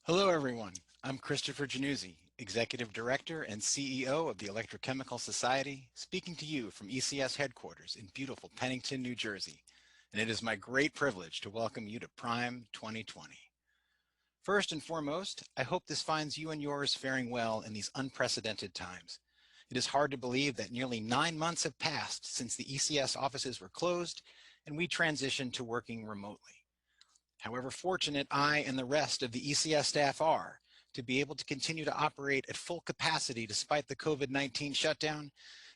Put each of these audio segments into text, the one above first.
Hello, everyone. I'm Christopher Januzzi, Executive Director and CEO of the Electrochemical Society, speaking to you from ECS headquarters in beautiful Pennington, New Jersey. And it is my great privilege to welcome you to PRiME 2020. First and foremost, I hope this finds you and yours faring well in these unprecedented times. It is hard to believe that nearly 9 months have passed since the ECS offices were closed and we transitioned to working remotely. However fortunate I and the rest of the ECS staff are to be able to continue to operate at full capacity despite the COVID-19 shutdown,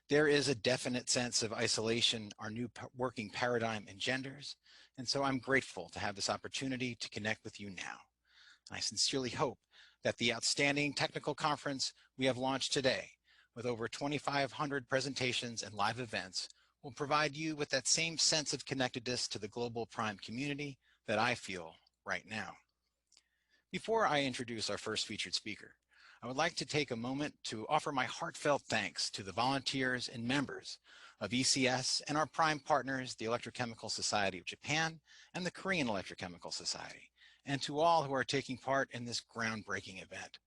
there is a definite sense of isolation our new working paradigm engenders, and so I'm grateful to have this opportunity to connect with you now. I sincerely hope that the outstanding technical conference we have launched today, with over 2,500 presentations and live events, will provide you with that same sense of connectedness to the global PRiME community that I feel right now. Before I introduce our first featured speaker, I would like to take a moment to offer my heartfelt thanks to the volunteers and members of ECS and our PRiME partners, the Electrochemical Society of Japan and the Korean Electrochemical Society, and to all who are taking part in this groundbreaking event.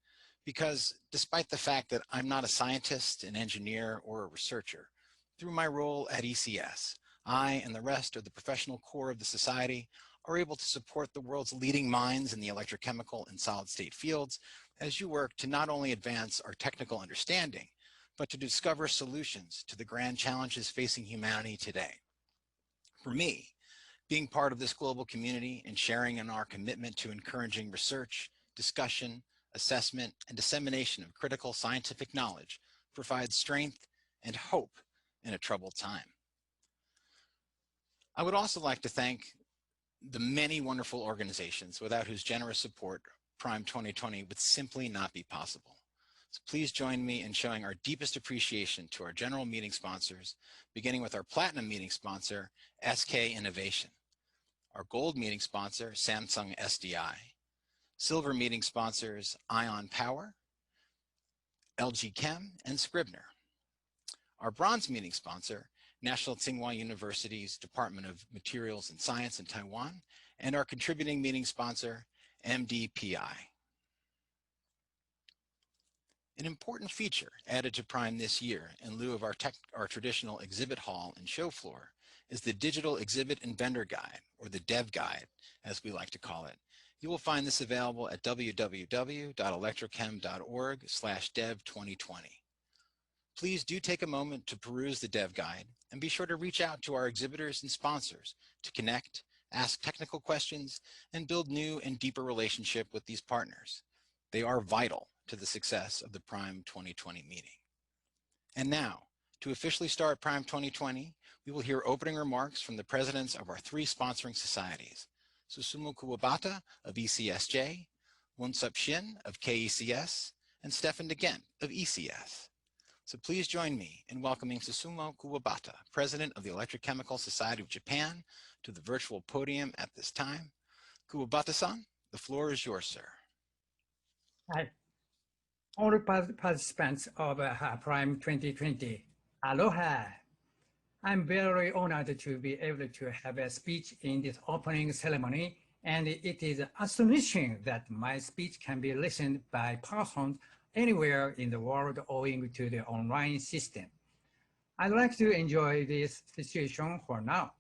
Because despite the fact that I'm not a scientist, an engineer, or a researcher, through my role at ECS, I and the rest of the professional core of the society are able to support the world's leading minds in the electrochemical and solid-state fields as you work to not only advance our technical understanding, but to discover solutions to the grand challenges facing humanity today. For me, being part of this global community and sharing in our commitment to encouraging research, discussion, assessment, and dissemination of critical scientific knowledge provides strength and hope in a troubled time. I would also like to thank the many wonderful organizations without whose generous support PRiME 2020 would simply not be possible. So please join me in showing our deepest appreciation to our general meeting sponsors, beginning with our platinum meeting sponsor, SK Innovation, our gold meeting sponsor, Samsung SDI, silver meeting sponsors, Ion Power, LG Chem, and Scribner. Our bronze meeting sponsor, National Tsinghua University's Department of Materials and Science in Taiwan, and our contributing meeting sponsor, MDPI. An important feature added to PRiME this year in lieu of our traditional exhibit hall and show floor is the Digital Exhibit and Vendor Guide, or the Dev Guide, as we like to call it. You will find this available at www.electrochem.org/dev2020. Please do take a moment to peruse the Dev Guide and be sure to reach out to our exhibitors and sponsors to connect, ask technical questions, and build new and deeper relationship with these partners. They are vital to the success of the PRiME 2020 meeting. And now, to officially start PRiME 2020, we will hear opening remarks from the presidents of our 3 sponsoring societies, Susumu Kuwabata of ECSJ, Woonsup Shin of KECS, and Stefan Gendt of ECS. So please join me in welcoming Susumu Kuwabata, President of the Electrochemical Society of Japan, to the virtual podium at this time. Kuwabata-san, the floor is yours, sir. Hi. All participants of PRiME 2020, aloha. I'm very honored to be able to have a speech in this opening ceremony, and it is astonishing that my speech can be listened by persons anywhere in the world owing to the online system. I'd like to enjoy this situation for now.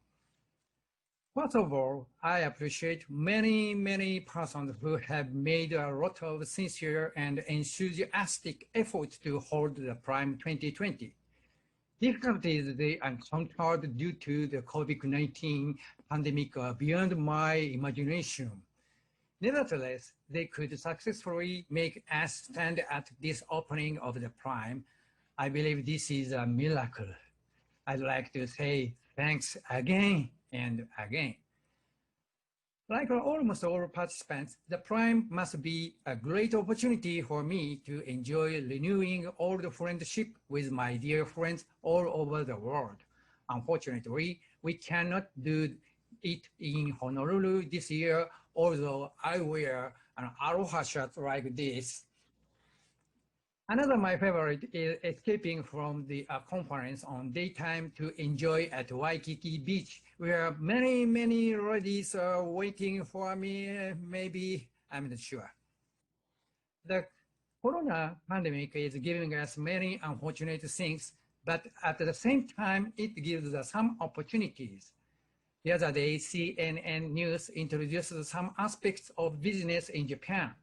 First of all, I appreciate many persons who have made a lot of sincere and enthusiastic efforts to hold the PRiME 2020. Difficulties they encountered due to the COVID-19 pandemic are beyond my imagination. Nevertheless, they could successfully make us stand at this opening of the PRiME. I believe this is a miracle. I'd like to say thanks again and again. Like almost all participants, the PRiME must be a great opportunity for me to enjoy renewing old friendship with my dear friends all over the world. Unfortunately, we cannot do it in Honolulu this year, although I wear an aloha shirt like this. Another my favorite is escaping from the conference on daytime to enjoy at Waikiki Beach, where many ladies are waiting for me, maybe, I'm not sure. The corona pandemic is giving us many unfortunate things, but at the same time, it gives us some opportunities. The other day, CNN News introduced some aspects of business in Japan.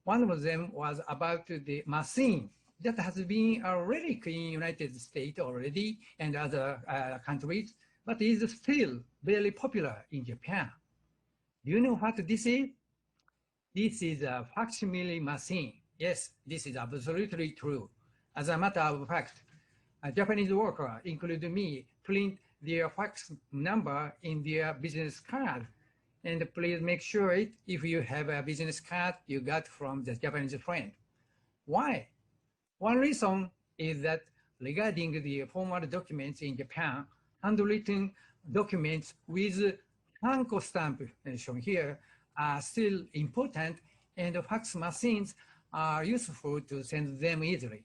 One of them was about the machine that has been a relic in United States already and other countries, but is still very popular in Japan. Do you know what this is? This is a facsimile machine. Yes, this is absolutely true. As a matter of fact, a Japanese worker, including me, print their fax number in their business card. And please make sure if you have a business card you got from the Japanese friend. Why? One reason is that regarding the formal documents in Japan, handwritten documents with Hanko stamp shown here are still important, and fax machines are useful to send them easily.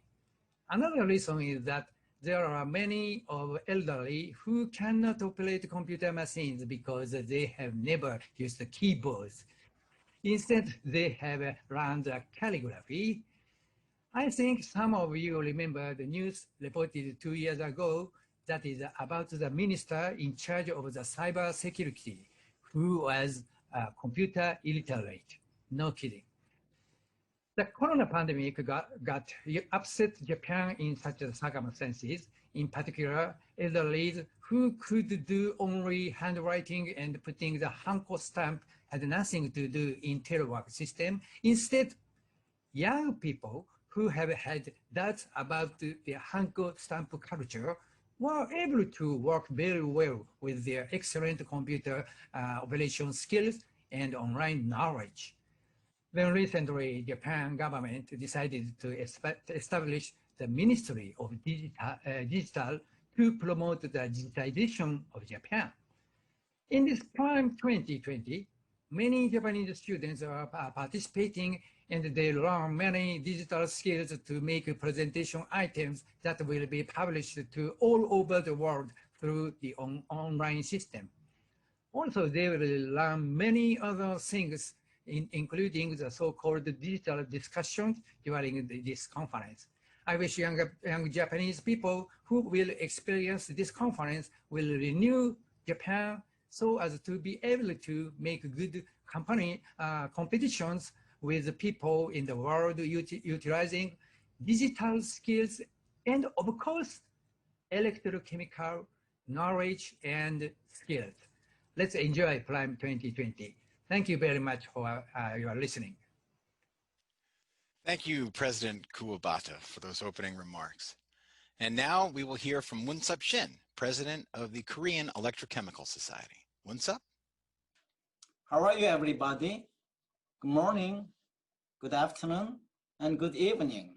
Another reason is that there are many of elderly who cannot operate computer machines because they have never used the keyboards. Instead, they have learned calligraphy. I think some of you remember the news reported 2 years ago that is about the minister in charge of the cyber security who was computer illiterate. No kidding. The corona pandemic got upset Japan in such circumstances, in particular, elderly who could do only handwriting and putting the Hanko stamp had nothing to do in telework system. Instead, young people who have had doubts about the Hanko stamp culture were able to work very well with their excellent computer operation skills and online knowledge. Then recently, Japan government decided to establish the Ministry of Digital to promote the digitization of Japan. In this PRiME 2020, many Japanese students are participating and they learn many digital skills to make presentation items that will be published to all over the world through the online system. Also, they will learn many other things, including the so-called digital discussions during this conference. I wish young Japanese people who will experience this conference will renew Japan so as to be able to make good company competitions with people in the world utilizing digital skills and, of course, electrochemical knowledge and skills. Let's enjoy PRiME 2020. Thank you very much for your listening. Thank you, President Kuwabata, for those opening remarks. And now we will hear from Woonsup Shin, President of the Korean Electrochemical Society. Woonsup? How are you, everybody? Good morning, good afternoon, and good evening.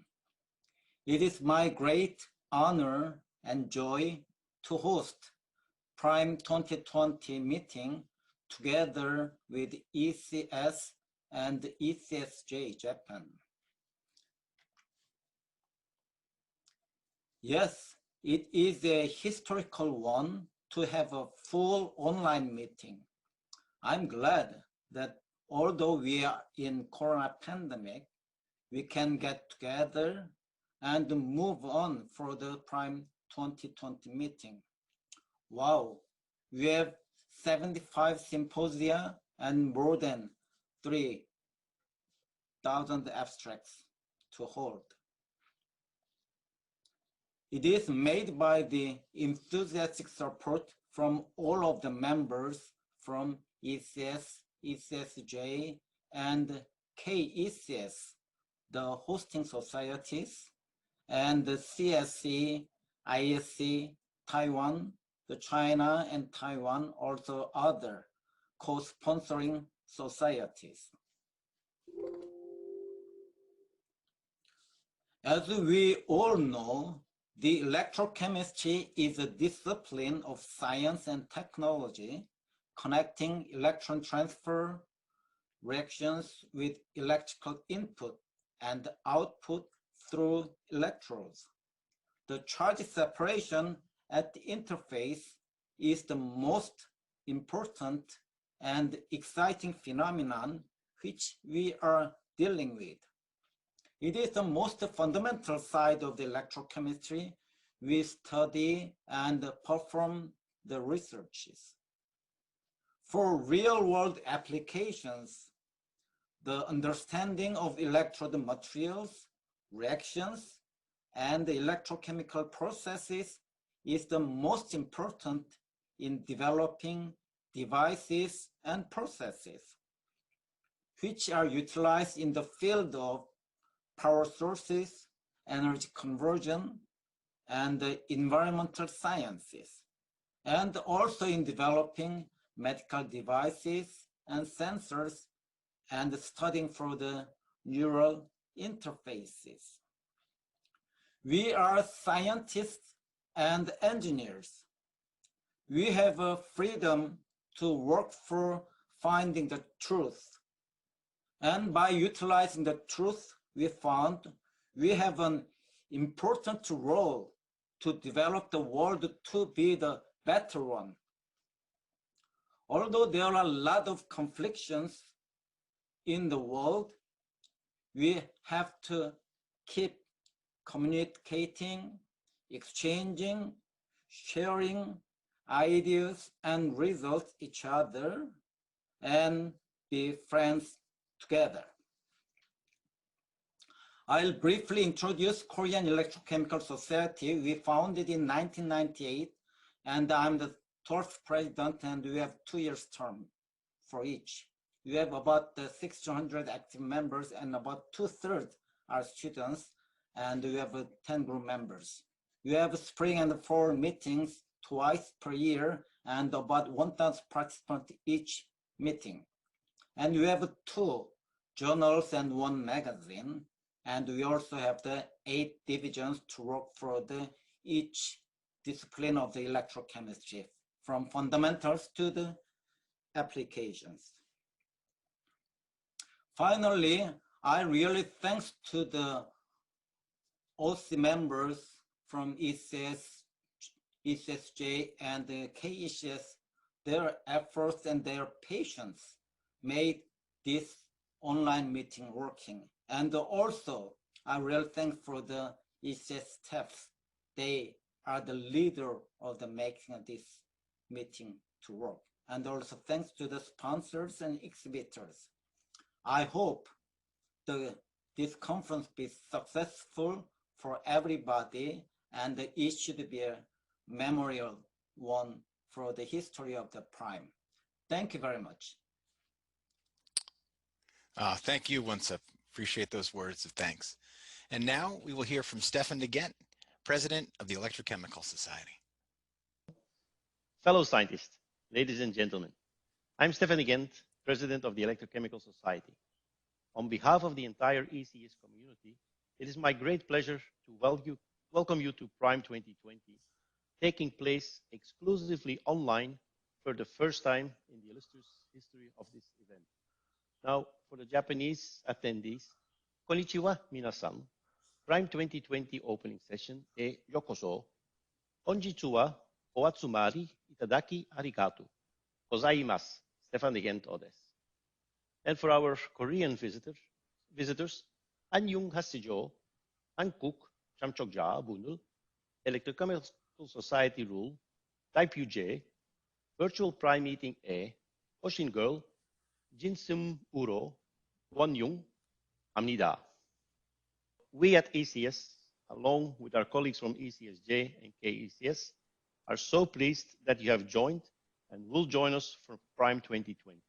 It is my great honor and joy to host PRiME 2020 meeting together with ECS and ECSJ Japan. Yes, it is a historical one to have a full online meeting. I'm glad that although we are in corona pandemic, we can get together and move on for the PRiME 2020 meeting. Wow, we have 75 symposia and more than 3,000 abstracts to hold. It is made by the enthusiastic support from all of the members from ECS, ECSJ, and KECS, the hosting societies, and the CSC, ISC, Taiwan, the China and Taiwan, also other co-sponsoring societies. As we all know, the electrochemistry is a discipline of science and technology connecting electron transfer reactions with electrical input and output through electrodes. The charge separation at the interface is the most important and exciting phenomenon which we are dealing with. It is the most fundamental side of the electrochemistry. We study and perform the researches. For real-world applications, the understanding of electrode materials, reactions, and the electrochemical processes is the most important in developing devices and processes, which are utilized in the field of power sources, energy conversion, and the environmental sciences, and also in developing medical devices and sensors and studying for the neural interfaces. We are scientists and engineers. We have a freedom to work for finding the truth. And by utilizing the truth we found, we have an important role to develop the world to be the better one. Although there are a lot of conflicts in the world, we have to keep communicating, exchanging, sharing ideas and results each other, and be friends together. I'll briefly introduce Korean Electrochemical Society. We founded in 1998, and I'm the 12th president, and we have 2 years term for each. We have about 600 active members, and about 2/3 are students, and we have 10 group members. We have spring and fall meetings twice per year, and about 1,000 participants each meeting. And we have 2 journals and 1 magazine, and we also have the 8 divisions to work for each discipline of the electrochemistry, from fundamentals to the applications. Finally, I really thanks to the OC members from ECSJ and the KECS. Their efforts and their patience made this online meeting working. And also, I really thank for the ECS staff. They are the leader of the making of this meeting to work. And also thanks to the sponsors and exhibitors. I hope this conference be successful for everybody, and it should be a memorial one for the history of the PRiME. Thank you very much. Thank you, Woonsup. Appreciate those words of thanks. And now we will hear from Stefan Gendt, President of the Electrochemical Society. Fellow scientists, ladies and gentlemen, I'm Stefan Gendt, President of the Electrochemical Society. On behalf of the entire ECS community, it is my great pleasure to welcome you to PRiME 2020, taking place exclusively online for the first time in the illustrious history of this event. Now, for the Japanese attendees, konnichiwa minasan. PRiME 2020 opening session e yokoso. Honjitsu wa oatsumari itadaki arigato. Gozaimasu. Stefan Gendt desu. And for our Korean visitors, Annyeong hasijo, Hankuk, Chamchokja, Bunul, Electrochemical Society Rule, Type UJ, Virtual PRiME Meeting A, Oshin Girl, Jinsum Uro, Wonyung, Amnida. We at ECS, along with our colleagues from ECSJ and KECS, are so pleased that you have joined and will join us for PRiME 2020.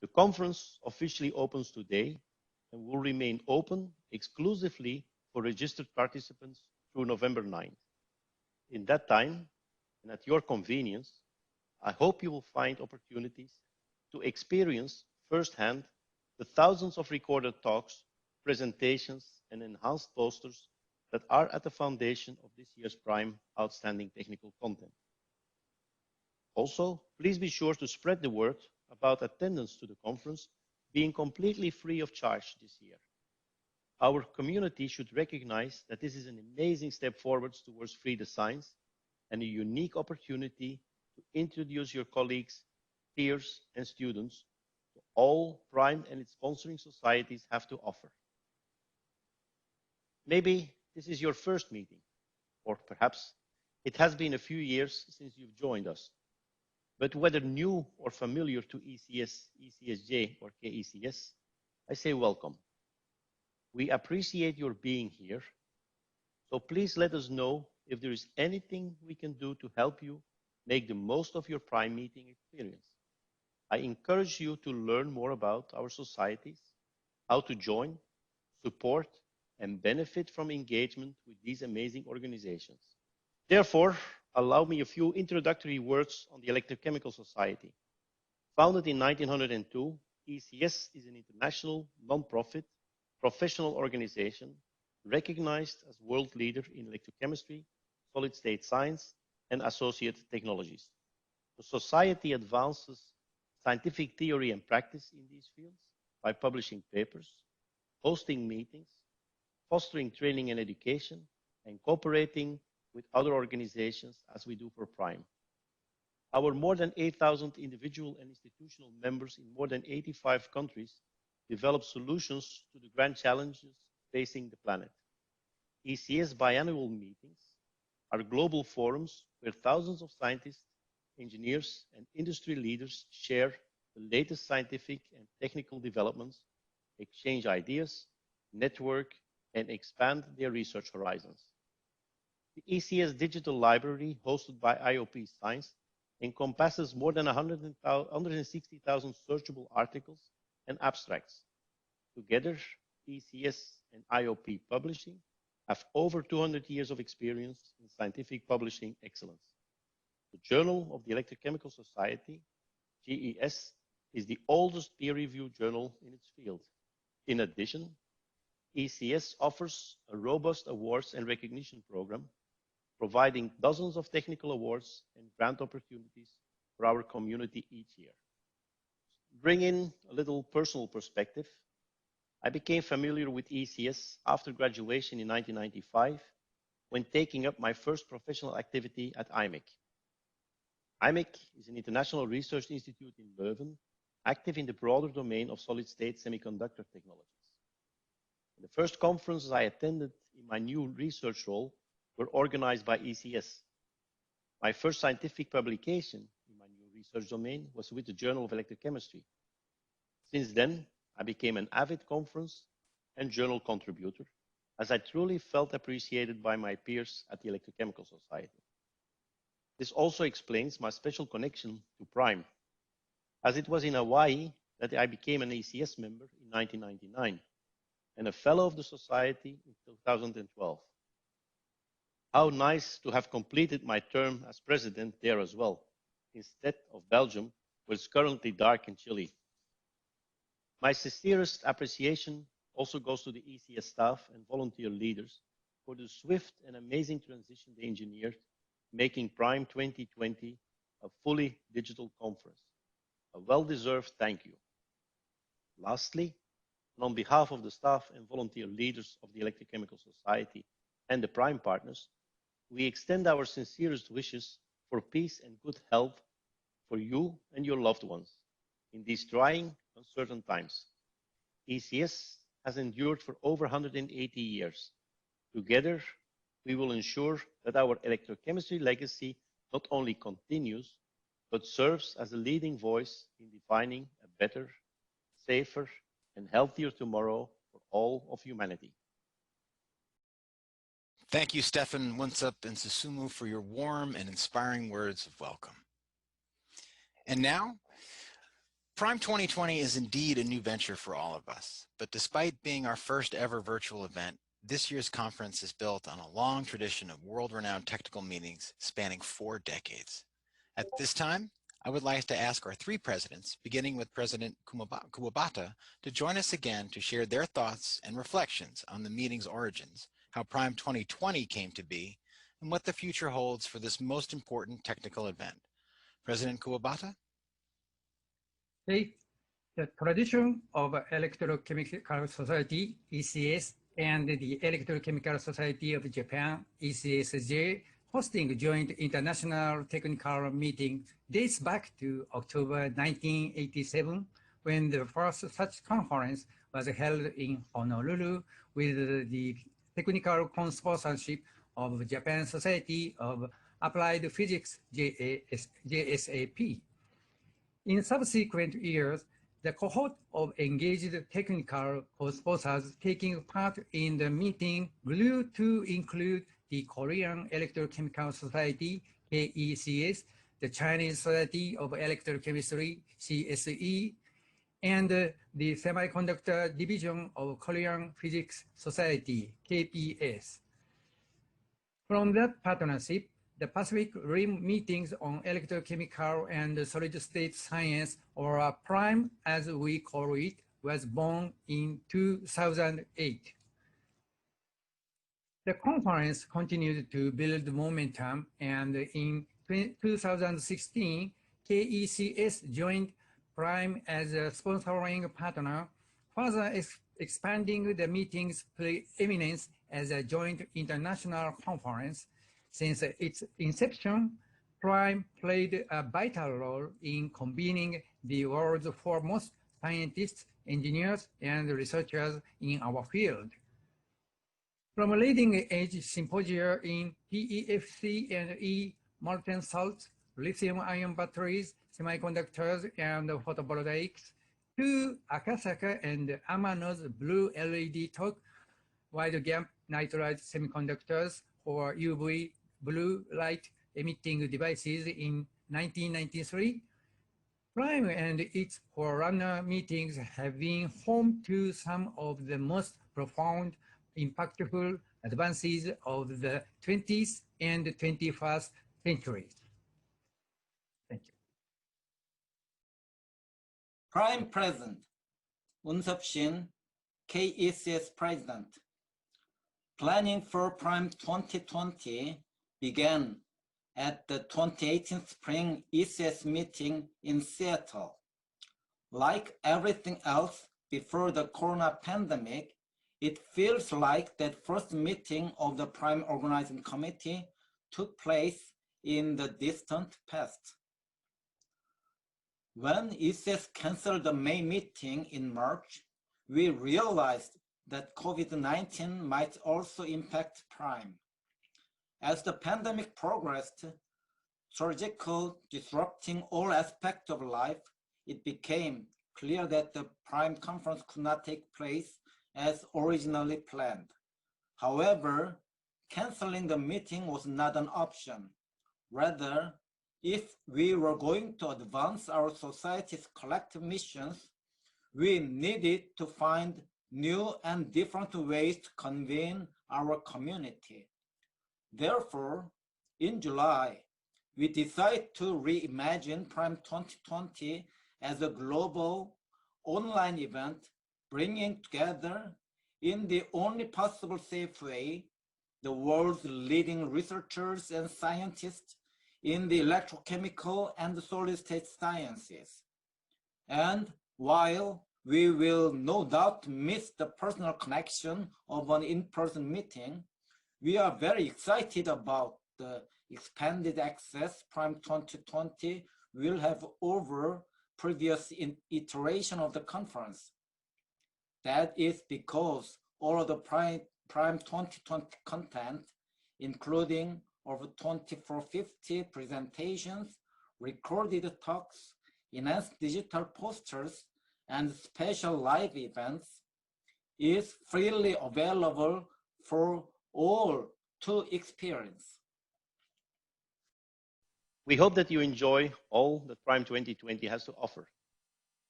The conference officially opens today and will remain open exclusively for registered participants through November 9th. In that time, and at your convenience, I hope you will find opportunities to experience firsthand the thousands of recorded talks, presentations, and enhanced posters that are at the foundation of this year's PRiME outstanding technical content. Also, please be sure to spread the word about attendance to the conference being completely free of charge this year. Our community should recognize that this is an amazing step forwards towards free designs and a unique opportunity to introduce your colleagues, peers, and students to all PRiME and its sponsoring societies have to offer. Maybe this is your first meeting, or perhaps it has been a few years since you've joined us. But whether new or familiar to ECS, ECSJ, or KECS, I say welcome. We appreciate your being here, so please let us know if there is anything we can do to help you make the most of your PRiME meeting experience. I encourage you to learn more about our societies, how to join, support, and benefit from engagement with these amazing organizations. Therefore, allow me a few introductory words on the Electrochemical Society. Founded in 1902, ECS is an international, non-profit, professional organization recognized as world leader in electrochemistry, solid-state science, and associated technologies. The Society advances scientific theory and practice in these fields by publishing papers, hosting meetings, fostering training and education, and cooperating with other organizations as we do for PRiME. Our more than 8,000 individual and institutional members in more than 85 countries develop solutions to the grand challenges facing the planet. ECS biannual meetings are global forums where thousands of scientists, engineers, and industry leaders share the latest scientific and technical developments, exchange ideas, network, and expand their research horizons. The ECS Digital Library, hosted by IOP Science, encompasses more than 160,000 searchable articles and abstracts. Together, ECS and IOP Publishing have over 200 years of experience in scientific publishing excellence. The Journal of the Electrochemical Society, GES, is the oldest peer-reviewed journal in its field. In addition, ECS offers a robust awards and recognition program, providing dozens of technical awards and grant opportunities for our community each year. Bring in a little personal perspective. I became familiar with ECS after graduation in 1995 when taking up my first professional activity at IMEC. IMEC is an international research institute in Leuven, active in the broader domain of solid-state semiconductor technologies. The first conferences I attended in my new research role were organized by ECS. My first scientific publication in my new research domain was with the Journal of Electrochemistry. Since then, I became an avid conference and journal contributor, as I truly felt appreciated by my peers at the Electrochemical Society. This also explains my special connection to PRiME, as it was in Hawaii that I became an ECS member in 1999 and a fellow of the Society in 2012. How nice to have completed my term as president there as well, instead of Belgium, where it's currently dark and chilly. My sincerest appreciation also goes to the ECS staff and volunteer leaders for the swift and amazing transition they engineered, making PRiME 2020 a fully digital conference. A well-deserved thank you. Lastly, and on behalf of the staff and volunteer leaders of the Electrochemical Society and the PRiME partners, we extend our sincerest wishes for peace and good health for you and your loved ones in these trying, uncertain times. ECS has endured for over 180 years. Together, we will ensure that our electrochemistry legacy not only continues, but serves as a leading voice in defining a better, safer, and healthier tomorrow for all of humanity. Thank you, Stefan, Woonsup, and Susumu for your warm and inspiring words of welcome. And now, PRiME 2020 is indeed a new venture for all of us, but despite being our first ever virtual event, this year's conference is built on a long tradition of world-renowned technical meetings spanning 4 decades. At this time, I would like to ask our 3 presidents, beginning with President Kuwabata, to join us again to share their thoughts and reflections on the meeting's origins, how PRiME 2020 came to be, and what the future holds for this most important technical event. President Kuwabata? The tradition of Electrochemical Society, ECS, and the Electrochemical Society of Japan, ECSJ, hosting joint international technical meeting dates back to October 1987, when the first such conference was held in Honolulu with the technical co-sponsorship of Japan Society of Applied Physics, JSAP. In subsequent years, the cohort of engaged technical co-sponsors taking part in the meeting grew to include the Korean Electrochemical Society, KECS, the Chinese Society of Electrochemistry, CSE, and the Semiconductor Division of Korean Physics Society, KPS. From that partnership, the Pacific Rim meetings on electrochemical and solid-state science, or PRiME as we call it, was born in 2008. The conference continued to build momentum, and in 2016, KECS joined PRiME as a sponsoring partner, further expanding the meeting's preeminence as a joint international conference. Since its inception, PRiME played a vital role in convening the world's foremost scientists, engineers, and researchers in our field. From leading-edge symposia in PEFC and E, molten salts, lithium-ion batteries, semiconductors, and photovoltaics, to Akasaka and Amano's blue LED talk, wide-gap nitride semiconductors for UV blue light emitting devices in 1993, PRiME and its forerunner meetings have been home to some of the most profound, impactful advances of the 20th and 21st centuries. Thank you. PRiME President, Woonsup Shin, KECS President. Planning for PRiME 2020 began at the 2018 Spring ECS meeting in Seattle. Like everything else before the corona pandemic, it feels like that first meeting of the PRiME Organizing Committee took place in the distant past. When ECS canceled the May meeting in March, we realized that COVID-19 might also impact PRiME. As the pandemic progressed, surgical disrupting all aspects of life, it became clear that the PRiME conference could not take place as originally planned. However, canceling the meeting was not an option. Rather, if we were going to advance our society's collective missions, we needed to find new and different ways to convene our community. Therefore, in July, we decided to reimagine PRiME 2020 as a global online event, bringing together in the only possible safe way the world's leading researchers and scientists in the electrochemical and solid-state sciences. And while we will no doubt miss the personal connection of an in-person meeting, we are very excited about the expanded access PRiME 2020 will have over previous iteration of the conference. That is because all of the PRiME 2020 content, including over 2450 presentations, recorded talks, enhanced digital posters, and special live events, is freely available for all to experience. We hope that you enjoy all that PRiME 2020 has to offer.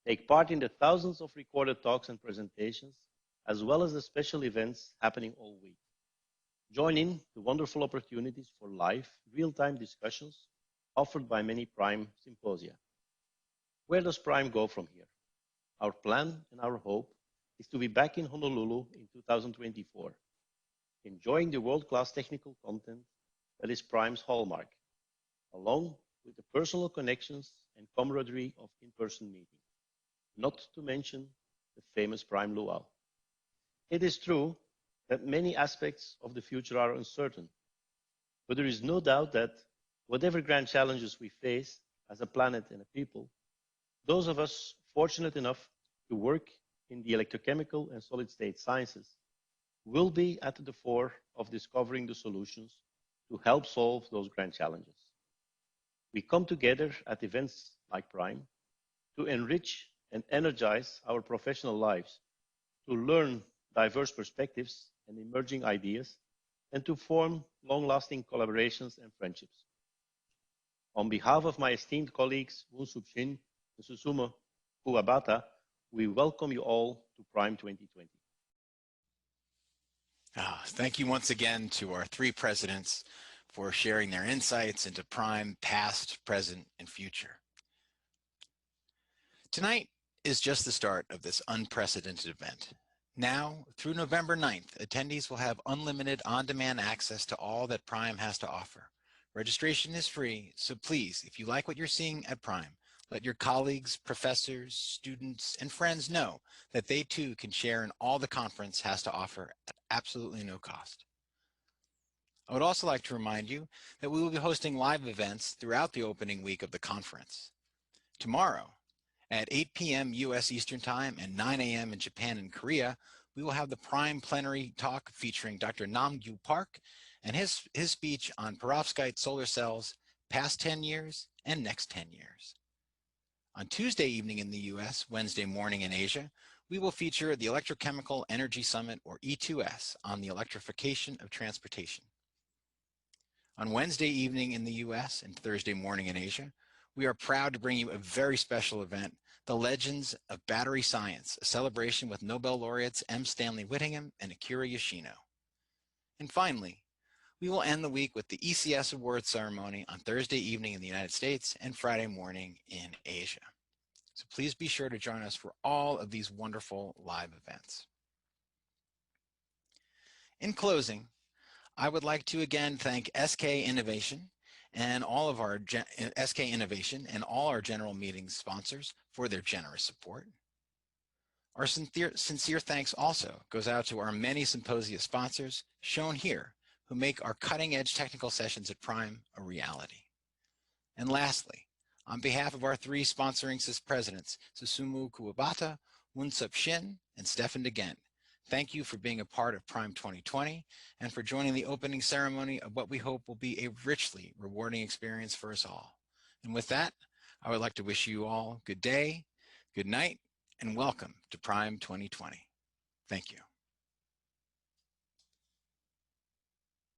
Take part in the thousands of recorded talks and presentations, as well as the special events happening all week. Join in the wonderful opportunities for live, real-time discussions offered by many PRiME symposia. Where does PRiME go from here? Our plan and our hope is to be back in Honolulu in 2024, enjoying the world-class technical content that is PRiME's hallmark, along with the personal connections and camaraderie of in-person meetings, not to mention the famous PRiME Luau. It is true that many aspects of the future are uncertain, but there is no doubt that whatever grand challenges we face as a planet and a people, those of us fortunate enough to work in the electrochemical and solid-state sciences will be at the fore of discovering the solutions to help solve those grand challenges. We come together at events like PRiME to enrich and energize our professional lives, to learn diverse perspectives and emerging ideas, and to form long-lasting collaborations and friendships. On behalf of my esteemed colleagues, Woonsup, Shin, and Susumu, Kuwabata, we welcome you all to PRiME 2020. Thank you once again to our three presidents for sharing their insights into PRiME past, present, and future. Tonight is just the start of this unprecedented event. Now, through November 9th, attendees will have unlimited on-demand access to all that PRiME has to offer. Registration is free, so please, if you like what you're seeing at PRiME, let your colleagues, professors, students, and friends know that they too can share in all the conference has to offer at absolutely no cost. I would also like to remind you that we will be hosting live events throughout the opening week of the conference. Tomorrow, at 8 p.m. U.S. Eastern Time and 9 a.m. in Japan and Korea, we will have the PRiME plenary talk featuring Dr. Nam-Gyu Park and his speech on perovskite solar cells, past 10 years and next 10 years. On Tuesday evening in the U.S., Wednesday morning in Asia, we will feature the Electrochemical Energy Summit, or E2S, on the electrification of transportation. On Wednesday evening in the U.S. and Thursday morning in Asia, we are proud to bring you a very special event, The Legends of Battery Science, a celebration with Nobel laureates M. Stanley Whittingham and Akira Yoshino. And finally, we will end the week with the ECS Awards ceremony on Thursday evening in the United States and Friday morning in Asia. So please be sure to join us for all of these wonderful live events. In closing, I would like to again thank SK Innovation and all of our SK Innovation and all our general meetings sponsors for their generous support. Our sincere thanks also goes out to our many symposia sponsors shown here who make our cutting-edge technical sessions at PRiME a reality. And lastly, on behalf of our three sponsoring presidents, Susumu Kuwabata, Woonsup Shin, and Stefan Gendt, thank you for being a part of PRiME 2020 and for joining the opening ceremony of what we hope will be a richly rewarding experience for us all. And with that, I would like to wish you all good day, good night, and welcome to PRiME 2020. Thank you.